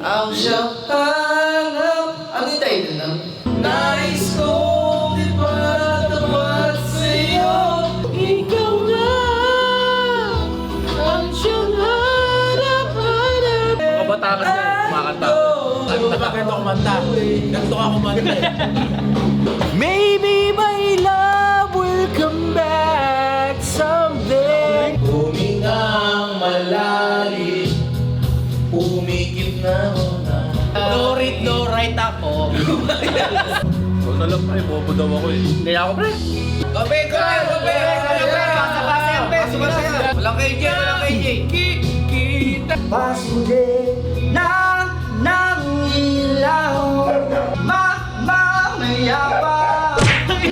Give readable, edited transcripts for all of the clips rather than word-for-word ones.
Ang siyang hanap. Ano yung title nun? Nais kong ipatapat sa'yo. Ikaw na ang siyang hanap-hanap. Kabataan ka, kumakanta. Ano ka ganito kumanta? Ganito ka kumanta eh. Maybe my love will come back someday. Humingang malalim, umikip na muna. No read, no write ako. Huwag na lang pre, bobo daw ako eh. Hindi ako pre. Gabi! Basa-basa yan, be! Walang KJ, walang KJ. Kita! Pasuli na ng ilaw, mamamaya pa.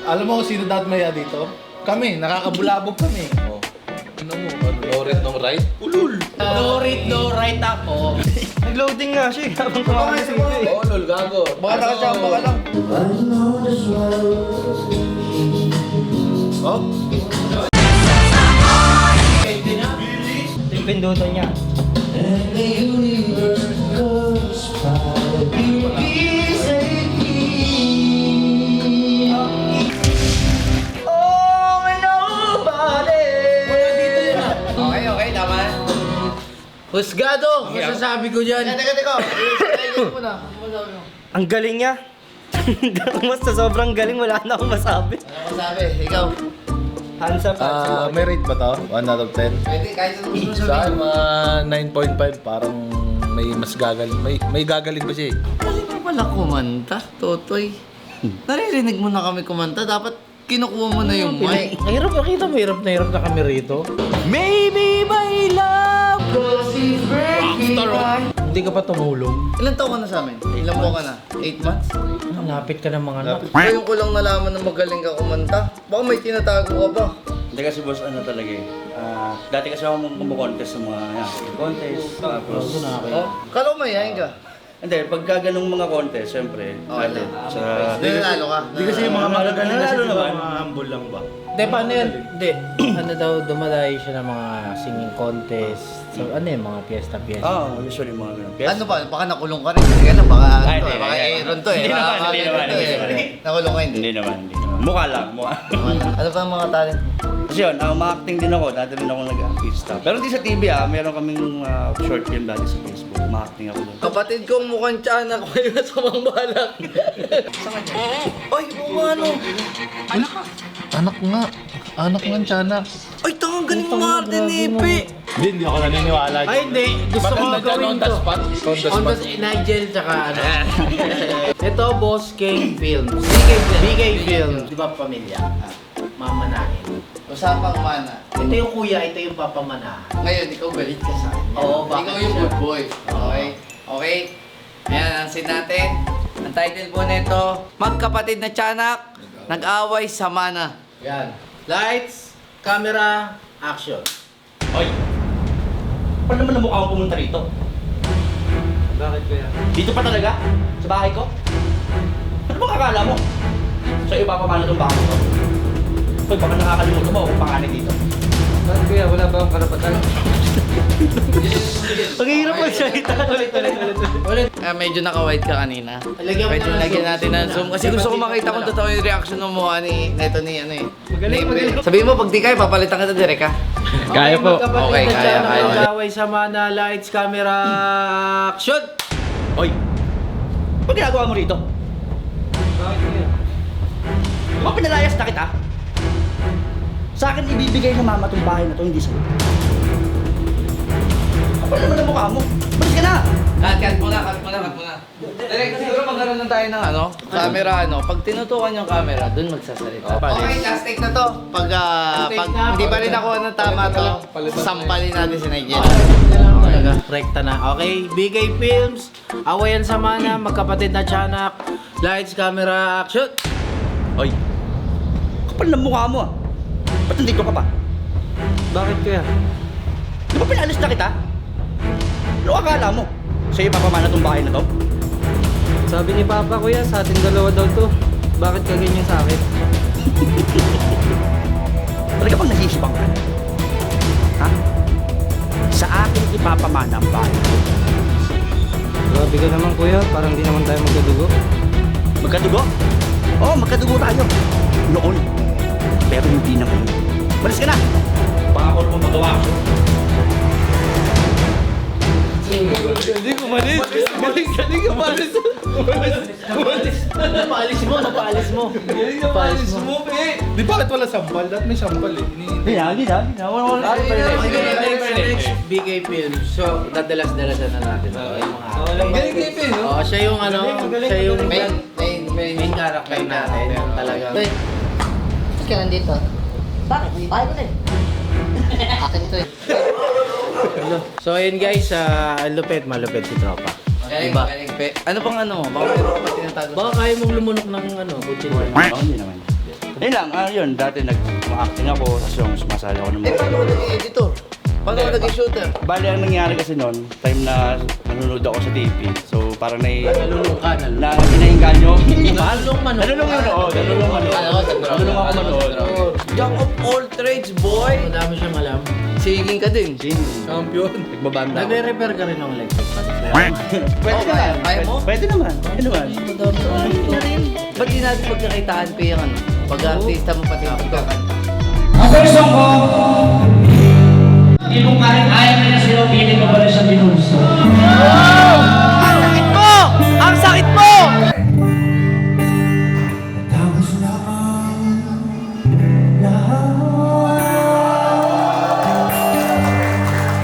Alam mo kung sino dad maya dito? Kami, nakakabulabog kami. Oh. Ano mo? No read, no write? Ulul! No read, no write ako. Nag-loading nga siya. Habang kumakain siya. Oo, lol, gago. Baka nakasama ka lang. Oh? Yung pindutan niya. Okay, tama na. Husgado! Masasabi ko dyan. Teka. Ang galing niya. Basta sobrang galing, wala na akong masabi. Ano masabi? Ikaw? Hands up. May rate ba to? 1 out of 10? Pwede, kahit sa gusto mo Sa akin, sabihin. mga 9.5. Parang may mas gagaling. May gagaling ba siya eh? Galing mo pala kumanta, Totoy. Naririnig mo na kami kumanta, dapat kinukuha mo na yung mic. Hirap nakita mo, hirap na kami rito. Maybe my love goes in breaking heart. Hindi ka pa tumulong. Ilan taon ka na sa amin? Ilang buwan ka na? 8 months? Ang lapit ka ng mga anak. Ngayon ko lang nalaman na magaling ka kumanta. Baka may tinatago ka ba? Hindi kasi boss, ano talaga eh. Dati kasi ako kumukontest sa mga contest. Tapos, Oh, kala ko mayayain ka. hindi, pagka ganung mga contest, siyempre, Okay natin. lang. Sa, Nanalo ka? Hindi kasi yung mga magagaling kasi Nanalo naman. mga humble lang ba? Hindi, paano yan? Hindi. Ano daw, dumadayo siya ng mga singing contest. So, ano yung mga piyesta-piyesta? usually mga ganun. Ano ba? Baka nakulong ka rin. Hindi alam, baka Ay, ano hindi, eh, baka hindi. Aaron to eh. Hindi Baka naman, hindi Aaron naman, to hindi eh. naman. Nakulong ka hindi? Hindi naman. Mukha lang, mukha. Ano pa ang mga talent mo? Kasi yun, ma-acting din ako, dati rin ako nag-artista. Pero hindi sa TV meron kaming short film dati sa Facebook, ma-acting ako doon. Kapatid kong mukhang tiyanak ko yun sa mga balak. Ay, kung ano? Anak nga. Anak nga tiyanak. Ay, tangang galing mo mga arte ni Ipe. Hindi ako naniniwala. Ay, hindi. Gusto ko gawin to. On the On the spot. Nigel, tsaka ano. Ito, Boss King Films. BK Films. Di ba pamilya? Mamanahin. Usapang mana. Ito yung kuya, ito yung papamanahan. Ngayon, ikaw galit ka sa akin. Oo, bakit Ikaw yung siya? good boy. Okay? Okay? Ayan, ang sin natin. Ang title po nito, Magkapatid na Tiyanak, Nag-away sa Mana. Yan. Lights, camera, action. Hoy! Paano naman na mukha akong pumunta rito? Bakit kaya? Dito pa talaga? Sa bahay ko? Ano bang akala mo? Sa iyo pa paano itong bahay ko? Hoy, baka nakakalimutan mo kung pangalan dito. Bakit kaya? Wala ba akong karapatan? Ang hirap magsalita. Ulit. Medyo naka-white ka kanina. Lagyan mo Pwede na ng lagyan zoom. natin ng zoom. Kasi gusto ko makita kung totoo yung reaction ng mukha ni ano eh. Magaling, Ni- magaling. Sabihin mo, pag di kaya, papalitan kita direct ha. Kaya po. Okay, kaya. Mag-away sa mana, lights, camera, action. Hoy! Ba't ginagawa mo rito? Bakit kaya? Baka pinalayas na kita? Sa akin ibibigay ng mama tong bahay na to, hindi sa'yo. Kapal naman ang mukha mo. Balis ka na! Cut muna. Direct, siguro magkaroon na tayo ng camera Pag tinutukan yung camera, dun magsasalita. Okay, last take na to. Pag hindi pa rin nakuha ng tama to, sampalin natin si Nigel. Talaga, rekta na. Okay, BK Films, awayan sa mana, magkapatid na tiyanak, lights, camera, action. Hoy! Kapal ng mukha mo ah. Ba't nandito ka pa? Bakit kaya? Di ba pinalis na kita? Ano akala mo? Sa'yo papamana tong bahay na to? Sabi ni Papa kuya, sa ating dalawa daw to. Bakit ka ganyan sa akin? Talaga bang nasisipang ka? Ha? Sa akin ipapamana ang bahay. Grabe ka naman kuya, parang di naman tayo magkadugo. Magkadugo? Oo, magkadugo tayo. Noon. Pero hindi na ngayon. Balis ka na! Baka ako naman magawa ko. Galing umalis. Galing umalis. Napaalis mo, napaalis mo. Galing umalis mo, pe. Di bakit wala sampal? Dahil may sampal eh. Hindi na. Wala. BK Films. So, dadalas-dalasan na natin. Yung mga Galing kayo, pe, no? Oo, siya yung ano, siya yung Main character natin. Talaga. Uy, ba't ka nandito? Bakit? Bahay ko na eh. Akin to eh. So, ayun guys, malupit si Tropa. Galing, galing, pe. Ano pang ano mo? Baka meron ka pa tinatago? Baka kaya mong lumunok ng kutsin. Oo, hindi naman. Ayun lang, yun. Dati nag-acting ako, tapos yung sumasali ako ng Eh, paano ka nag-editor? Paano ka nag-shooter? Bali, ang nangyari kasi noon, time na nanonood ako sa TV, so parang Nalulung ka, na hinahingan nyo. Nalulung man. Nalulung yun, oo. Nalulung ako manood. Jack of all trades, boy! Madami siyang alam. Singing ka din. Champion. Nagbabanda. Nagre-repair ka rin ng electric fan. Pwede Oh, naman. kaya mo? Pwede naman. Ba't di natin magkakakitaan, pe, yung ano? Pag-artista mo pati pagkakanta. Ang first song ko, hindi kung kahit ayaw na sa'yo, piling ko pa rin siya binulso. Ang sakit mo! Ang sakit mo! Tapos na ang lahat.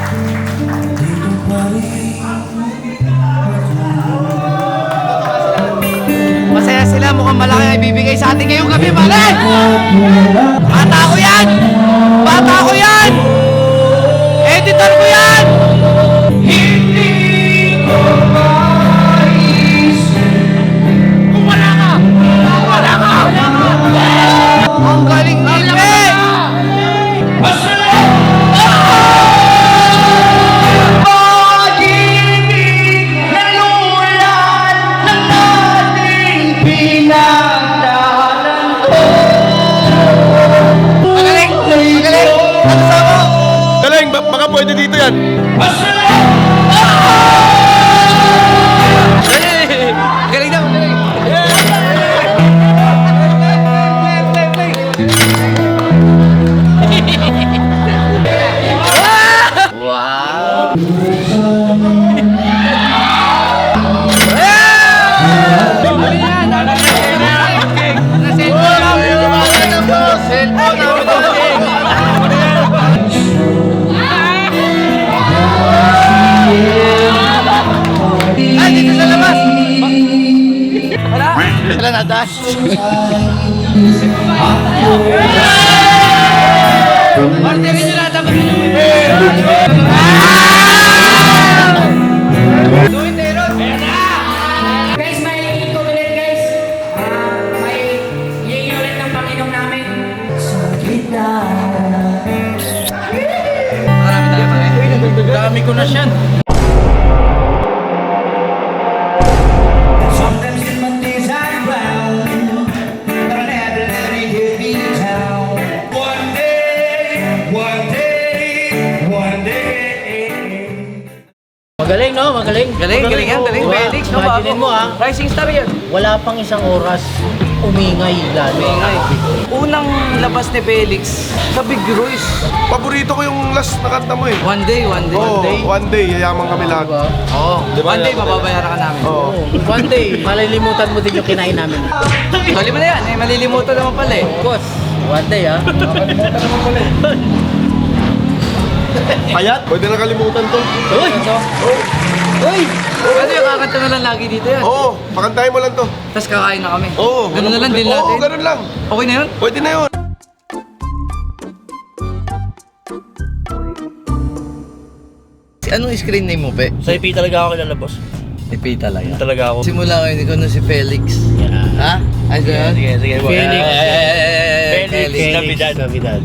Hindi ko pa rin Masaya sila, mukhang malaki ang ibibigay sa atin ngayong gabi, pare! Bata ko yan! Bata ko yan! Editor ko yan! hindi ko maisip Kung wala ka! Kung wala ka! Ang galing nilpe! masaya pag-ibig na lulan ng ating pinagdaanan ko. Magaling! Magaling! Ano sa mo? Galing, baka pwede dito yan. Masaya Galing daw! Galing! Wow! Ay, dito sa labas! Wala na, dash! Martirin nyo lahat ang Doing Teron! Guys, may comment guys. May hihingi ulit ng Panginoon namin. Sa gitna. Marami tayo pare. Dami ko na siyan. Sometimes in my days I'm brown, but I never let it get me down. One day, one day, one day. Magaling no, magaling. Galing, galing yan, galing. Oo, Felix, no? Imaginin mo ha, Rising star yan. wala pang isang oras, umingay lalo. Ingay. Unang labas ni Felix sa Big Ruiz. Paborito ko yung last na kanta mo eh. One day, one day. Oo, one day, yayaman kami lahat. Oo. One day, mababayaran ka namin. Oo. One day, malilimutan mo din yung kinain namin. Sali mo na yan, eh. Malilimutan naman pala eh. Boss, one day ha. Payat? Pwede na kalimutan to. Uy! Uy! Ano yung kakanta na lang lagi dito yan? Oo, pakantahin mo lang to. Tapos kakain na kami. Oo. Ganun na lang din Oo, natin. ganun lang. Okay na yun? Pwede na yun. Anong screen name mo, Pe? Sa IP talaga ako kilala, boss. Ipi talaga. Talaga ako. Simula ngayon, ikaw na si Felix. Yeah. Ha? Ano yun? Sige, Felix. Felix Navidad.